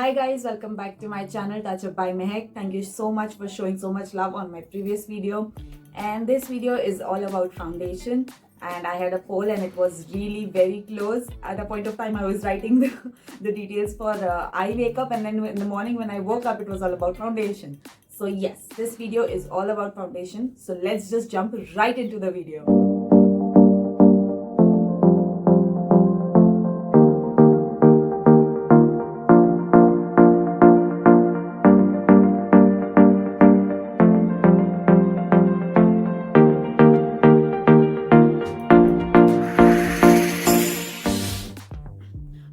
Hi guys, welcome back to my channel Touch Up by Mahek. Thank you so much for showing so much love on my previous video. And this video is all about foundation. And I had a poll and it was really very close. At a point of time I was writing the details for eye makeup, and then in the morning when I woke up it was all about foundation. So yes, this video is all about foundation. So let's just jump right into the video.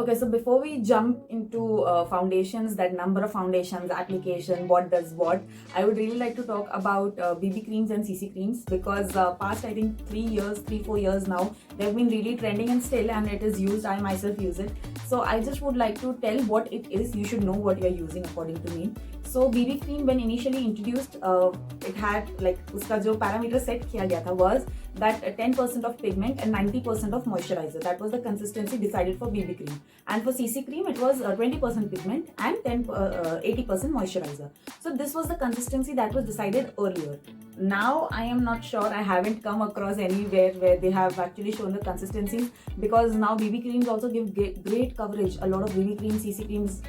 Okay, so before we jump into foundations, that number of foundations, application, what does what, I would really like to talk about BB creams and CC creams, because past I think 3-4 years now, they've been really trending and still, and it is used. I myself use it. So I just would like to tell what it is. You should know what you're using according to me. So BB cream when initially introduced, it had like uska jo parameter set kiya gaya tha was that 10% of pigment and 90% of moisturizer. That was the consistency decided for BB cream. And for CC cream, it was 20% pigment and 80% moisturizer. So this was the consistency that was decided earlier. Now I am not sure. I haven't come across anywhere where they have actually shown the consistencies, because now BB creams also give great coverage. A lot of BB creams, CC creams,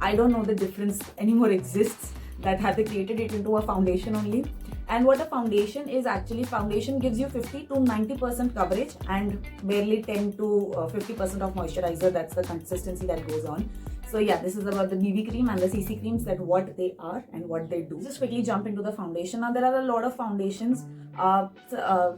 I don't know the difference anymore exists, that have they created it into a foundation only. And what a foundation is actually, foundation gives you 50 to 90% coverage and barely 10 to 50% of moisturizer. That's the consistency that goes on. So yeah, this is about the BB cream and the CC creams, that what they are and what they do. Just quickly jump into the foundation. Now there are a lot of foundations.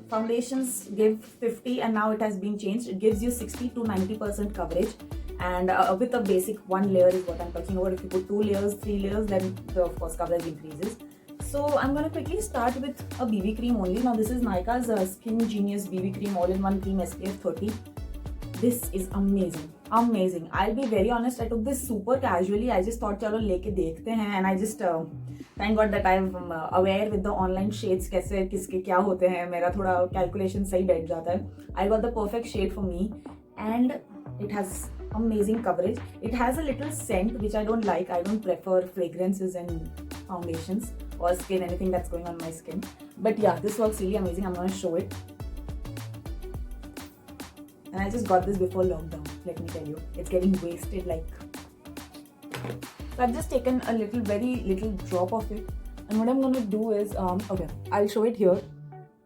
Foundations give 50 and now it has been changed. It gives you 60 to 90% coverage. And with a basic one layer is what I'm talking about. If you put 2 layers, 3 layers, then of course coverage increases. So I'm going to quickly start with a BB cream only. Now this is Nykaa's Skin Genius BB cream, all-in-one cream, SPF 30. This is amazing. Amazing. I'll be very honest, I took this super casually. I just thought chalo leke dekhte hain, and I just thank God that I'm aware with the online shades kaise kiske kya hote hain. Mera thoda calculation sahi baith jata hai. I got the perfect shade for me, and it has amazing coverage. It has a little scent which I don't like. I don't prefer fragrances and foundations or skin, anything that's going on my skin. But yeah, this works really amazing. I'm going to show it. And I just got this before lockdown, let me tell you. It's getting wasted like. So I've just taken a little, very little drop of it. And what I'm going to do is, okay, I'll show it here.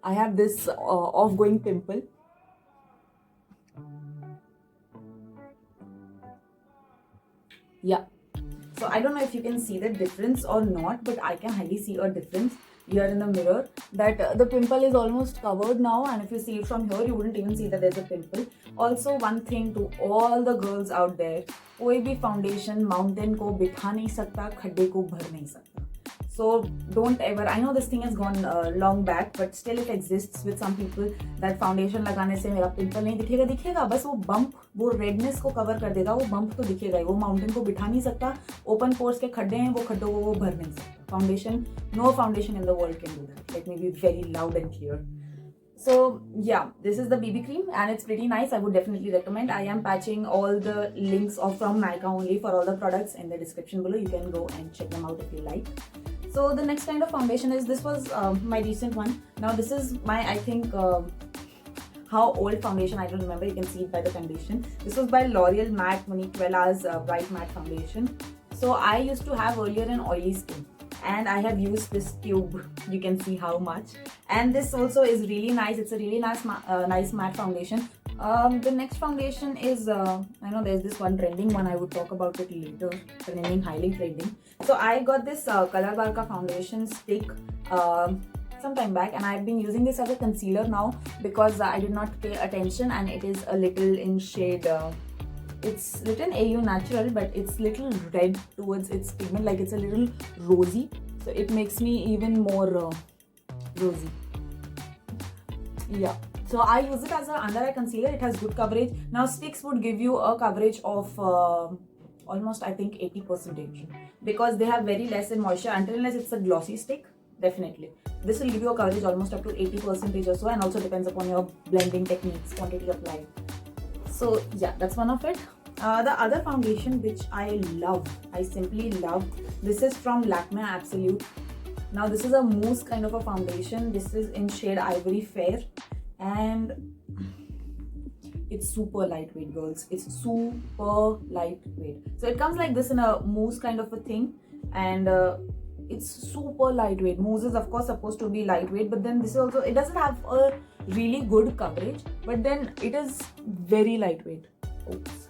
I have this off-going pimple. Yeah. So I don't know if you can see the difference or not, but I can highly see a difference here in the mirror, that the pimple is almost covered now, and if you see it from here you wouldn't even see that there's a pimple. Also, one thing to all the girls out there, कोई भी foundation mountain को बिठा नहीं सकता, खड्डे को भर नहीं सकता. So don't ever, I know this thing has gone long back, but still it exists with some people, that foundation लगाने से मेरा पिंपल नहीं दिखेगा, बस वो बम्प, वो रेडनेस को कवर कर देगा, वो बम्प तो दिखेगा ही, वो माउंटेन को बिठा नहीं सकता. ओपन पोर्स के खड्डे हैं, वो खड्डों को वो भर नहीं सकता. Foundation, no foundation in the world can do that. Let me be very loud and clear. So yeah, this is the BB cream and it's pretty nice. I would definitely recommend. I am patching all the links from Nykaa only for all the products in the description below. You can go and check them out if you like. So the next kind of foundation is, this was my recent one. Now this is my, I think, how old foundation, I don't remember. You can see it by the condition. This was by L'Oreal Matte Monique Vella's Bright Matte Foundation. So I used to have earlier an oily skin, and I have used this tube. You can see how much. And this also is really nice. It's a really nice nice matte foundation. The next foundation is, I know there's this one trending one, I would talk about it later. Trending, highly trending. So I got this Color Bar ka foundation stick some time back, and I've been using this as a concealer now because I did not pay attention, and it is a little in shade, it's written AU natural, but it's little red towards its pigment, like it's a little rosy, so it makes me even more rosy. Yeah, so I use it as an under eye concealer. It has good coverage. Now sticks would give you a coverage of almost, I think, 80%, because they have very less in moisture, until unless it's a glossy stick. Definitely this will give you a coverage almost up to 80% or so, and also depends upon your blending techniques, quantity applied. So yeah, that's one of it. The other foundation which I love, I simply love, this is from Lakme Absolute. Now this is a mousse kind of a foundation. This is in shade Ivory Fair, and it's super lightweight, girls. It's super lightweight. So it comes like this in a mousse kind of a thing, and it's super lightweight. Mousse is of course supposed to be lightweight, but then this is also, it doesn't have a really good coverage, but then it is very lightweight. Oops.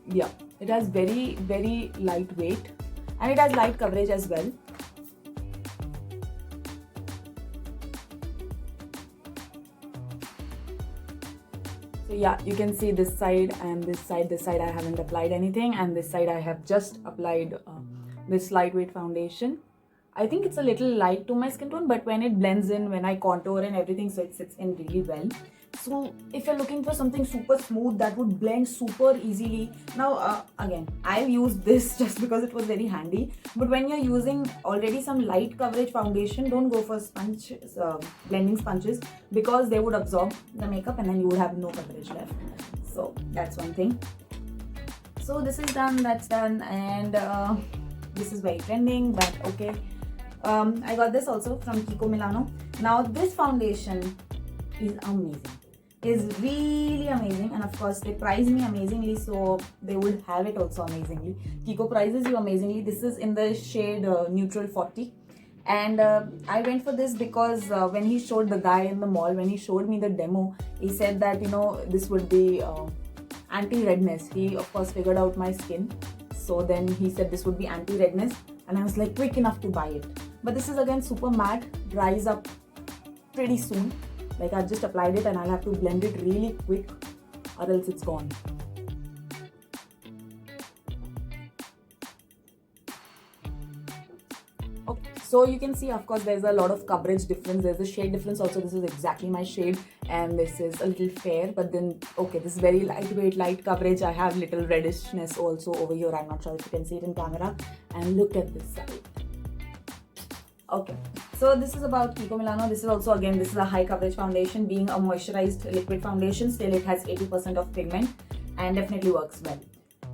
Yeah, it has very lightweight, and it has light coverage as well. So yeah, you can see this side and this side. This side I haven't applied anything, and this side I have just applied this lightweight foundation. I think it's a little light to my skin tone, but when it blends in, when I contour and everything, so it sits in really well. So if you're looking for something super smooth that would blend super easily, now again, I've used this just because it was very handy. But when you're using already some light coverage foundation, don't go for sponge blending sponges, because they would absorb the makeup and then you would have no coverage left. So that's one thing. So this is done, that's done, and this is very trending, but okay. I got this also from Kiko Milano. Now this foundation is amazing. Is really amazing, and of course they price me amazingly, so they would have it also amazingly. Kiko prices you amazingly. This is in the shade Neutral 40, and I went for this because when he showed the guy in the mall, when he showed me the demo, he said that, you know, this would be anti-redness. He of course figured out my skin, so then he said this would be anti-redness, and I was like quick enough to buy it. But this is again super matte, dries up pretty soon. Like I've just applied it and I'll have to blend it really quick or else it's gone. Okay, so you can see, of course, there's a lot of coverage difference. There's a shade difference also. This is exactly my shade, and this is a little fair, but then okay, this is very lightweight, light coverage. I have little reddishness also over here. I'm not sure if you can see it in camera. And look at this side. Okay, so this is about Kiko Milano. This is also, again, this is a high coverage foundation. Being a moisturized liquid foundation, still it has 80% of pigment and definitely works well.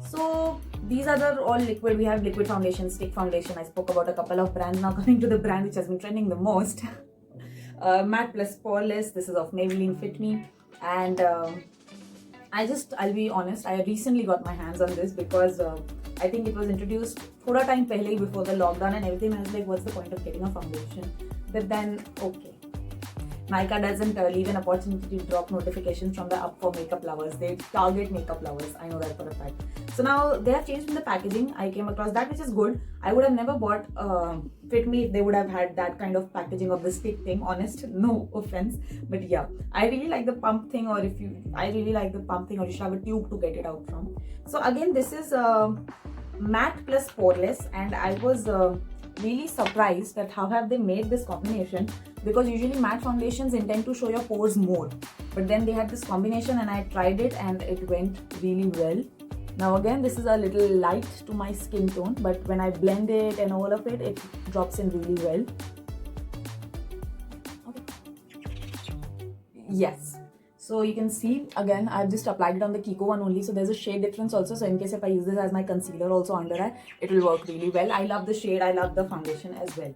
So these are all liquid. We have liquid foundation, stick foundation. I spoke about a couple of brands. Now coming to the brand which has been trending the most. Matte Plus Poreless. This is of Maybelline Fit Me, and I'll be honest, I recently got my hands on this because I think it was introduced thoda time pehle before the lockdown and everything. I was like, what's the point of getting a foundation? But then, okay. Nykaa doesn't leave an opportunity to drop notifications from the Up for Makeup lovers. They target makeup lovers. I know that for a fact. So now they have changed in the packaging. I came across that, which is good. I would have never bought Fit Me if they would have had that kind of packaging of the stick thing. Honest, no offense. But yeah, I really like the pump thing, or I really like the pump thing, or you should have a tube to get it out from. So again, this is Matte Plus Poreless, and I was really surprised at how have they made this combination, because usually matte foundations intend to show your pores more, but then they had this combination and I tried it and it went really well. Now again, this is a little light to my skin tone, but when I blend it and all of it, it drops in really well. Okay. Yes. So you can see, again, I've just applied it on the Kiko one only. So there's a shade difference also. So in case if I use this as my concealer also under eye, it will work really well. I love the shade. I love the foundation as well.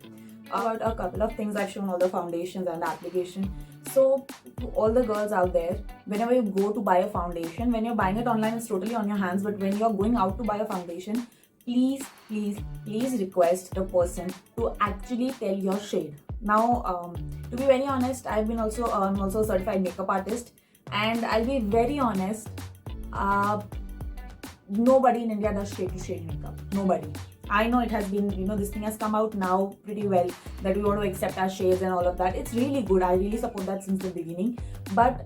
About a couple of things, I've shown all the foundations and the application. So to all the girls out there, whenever you go to buy a foundation, when you're buying it online, it's totally on your hands. But when you're going out to buy a foundation, please request the person to actually tell your shade. Now, to be very honest, I'm also a certified makeup artist. And I'll be very honest, nobody in India does shade to shade makeup. Nobody. I know it has been, this thing has come out now pretty well, that we want to accept our shades and all of that. It's really good. I really support that since the beginning. But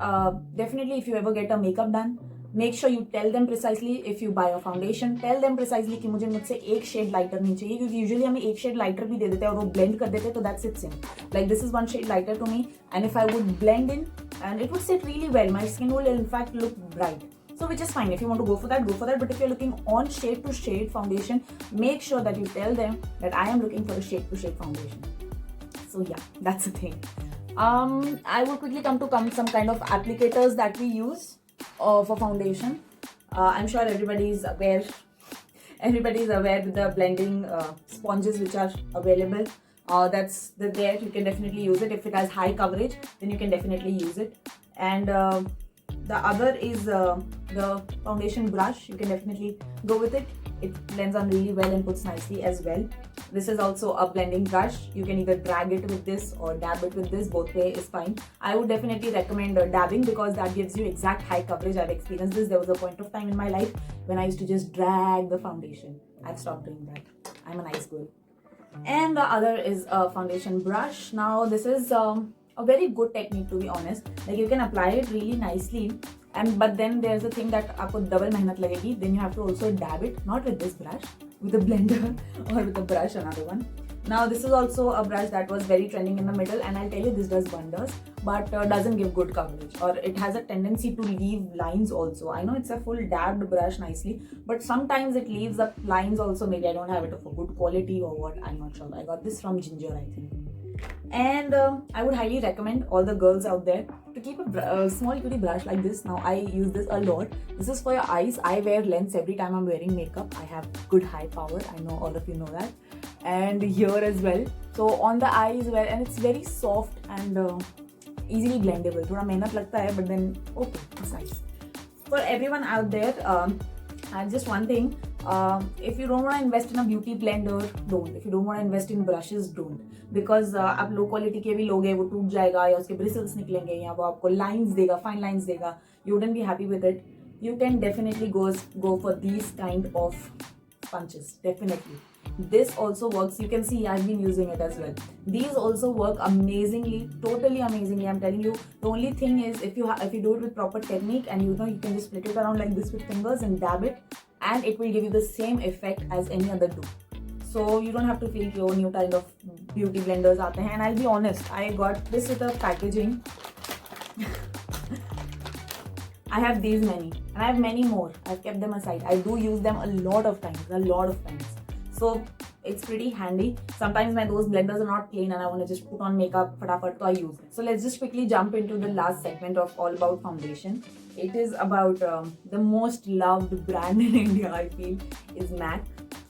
definitely, if you ever get a makeup done, make sure you tell them precisely. If you buy a foundation, tell them precisely कि मुझे मुझसे एक shade lighter नहीं चाहिए, क्योंकि usually हमें एक shade lighter भी दे देते हैं और वो blend कर देते हैं, तो that sits in. Like this is one shade lighter to me, and if I would blend in, and it would sit really well. My skin will in fact look bright. So which is fine. If you want to go for that, go for that. But if you're looking on shade to shade foundation, make sure that you tell them that I am looking for a shade to shade foundation. So yeah, that's the thing. I will quickly come some kind of applicators that we use. for foundation. I'm sure everybody is aware with the blending sponges which are available. There you can definitely use it. If it has high coverage, then you can definitely use it. And the other is the foundation brush. You can definitely go with it. It blends on really well and puts nicely as well. This is also a blending brush. You can either drag it with this or dab it with this. Both way is fine. I would definitely recommend dabbing because that gives you exact high coverage. I've experienced this. There was a point of time in my life when I used to just drag the foundation. I've stopped doing that. I'm a nice girl. And the other is a foundation brush. Now this is a very good technique, to be honest. Like, you can apply it really nicely, but then there's a thing that आपको double मेहनत लगेगी. Then you have to also dab it, not with this brush, with a blender or with a brush, another one. Now this is also a brush that was very trending in the middle, and I'll tell you, this does wonders, but doesn't give good coverage, or it has a tendency to leave lines also. I know it's a full dabbed brush nicely, but sometimes it leaves up lines also. Maybe I don't have it of a good quality or what, I'm not sure. I got this from Ginger, I think. And I would highly recommend all the girls out there to keep a small cutie brush like this. Now I use this a lot. This is for your eyes. I wear lens every time I'm wearing makeup. I have good high power. I know all of you know that. And here as well. So on the eyes, and it's very soft and easily blendable. Thoda mehnat lagta hai, but then okay, it's nice. For everyone out there, and just one thing, if you don't want to invest in a beauty blender, don't. If you don't want to invest in brushes, don't. Because आप low quality के भी लोगे, वो टूट जाएगा या उसके bristles निकलेंगे या वो आपको लाइंस देगा, फाइन लाइंस देगा. You wouldn't be happy with it. You can definitely go for these kind of sponges. Definitely. This also works. You can see I've been using it as well. These also work amazingly, totally amazingly. I'm telling you. The only thing is, if you do it with proper technique, and you can just split it around like this with fingers and dab it, and it will give you the same effect as any other do. So you don't have to feel your new kind of beauty blenders aate hain. And I'll be honest, I got this with a packaging. I have these many, and I have many more. I've kept them aside. I do use them a lot of times. So it's pretty handy. Sometimes my those blenders are not clean and I want to just put on makeup fatafat, so I use it. So let's just quickly jump into the last segment of All About Foundation. It is about the most loved brand in India, I feel, is Mahek.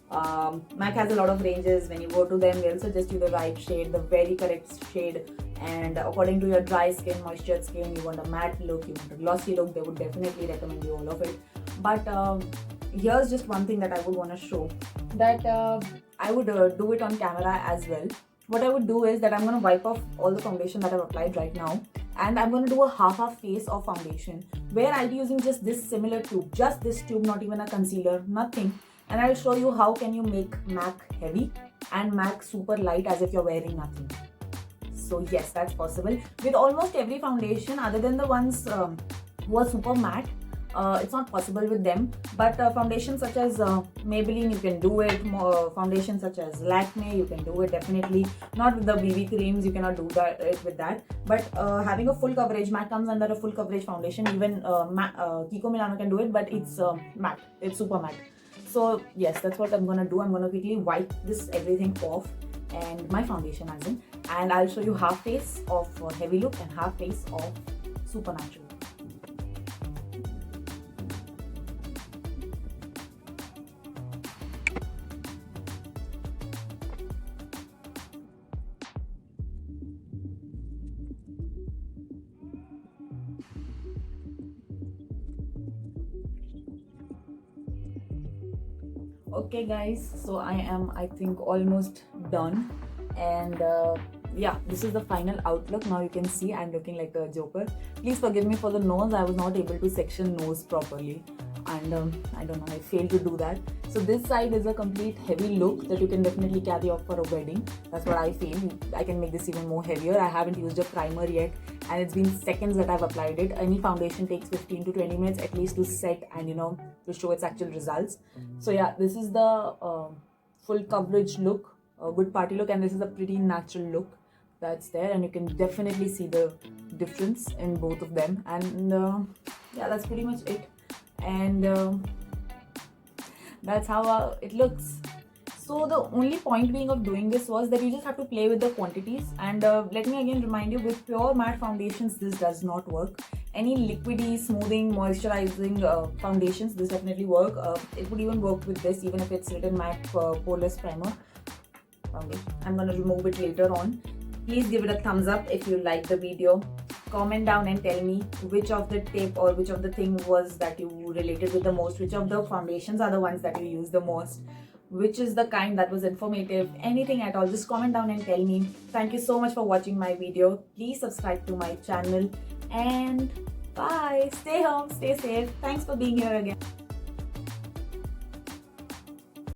Mahek has a lot of ranges. When you go to them, they'll suggest you the right shade, the very correct shade, and according to your dry skin, moistured skin, you want a matte look, you want a glossy look, they would definitely recommend you all of it. But here's just one thing that I would want to show, that I would do it on camera as well. What I would do is that I'm going to wipe off all the foundation that I've applied right now, and I'm going to do a half face of foundation where I'll be using just this similar tube, just this tube, not even a concealer, nothing. And I'll show you how can you make Mahek heavy and Mahek super light as if you're wearing nothing. So yes, that's possible with almost every foundation other than the ones who are super matte. It's not possible with them, but foundations such as Maybelline, you can do it. Foundations such as Lakme, you can do it definitely. Not with the BB creams, you cannot do it with that. But having a full coverage, Mahek comes under a full coverage foundation. Even Kiko Milano can do it, but it's matte. It's super matte. So yes, that's what I'm gonna do. I'm gonna quickly wipe this everything off, and my foundation as in, and I'll show you half face of heavy look and half face of supernatural. Okay guys, so I think almost done, and yeah, this is the final outlook. Now you can see I'm looking like a joker. Please forgive me for the nose. I was not able to section nose properly, and I don't know, I failed to do that. So this side is a complete heavy look that you can definitely carry off for a wedding. That's what I feel. I can make this even more heavier. I haven't used a primer yet, and it's been seconds that I've applied it. Any foundation takes 15 to 20 minutes at least to set and to show its actual results. So yeah, this is the full coverage look, a good party look, and this is a pretty natural look that's there, and you can definitely see the difference in both of them. And yeah, that's pretty much it, and that's how it looks. So the only point being of doing this was that you just have to play with the quantities, and let me again remind you, with pure matte foundations this does not work. any liquidy, smoothing, moisturizing foundations, this definitely work. It would even work with this, even if it's written matte poreless primer. Okay, I'm gonna remove it later on. Please give it a thumbs up if you like the video. Comment down and tell me which of the tip or which of the thing was that you related with the most, which of the foundations are the ones that you use the most, which is the kind that was informative, anything at all. Just comment down and tell me. Thank you so much for watching my video. Please subscribe to my channel and bye. Stay home, stay safe. Thanks for being here again.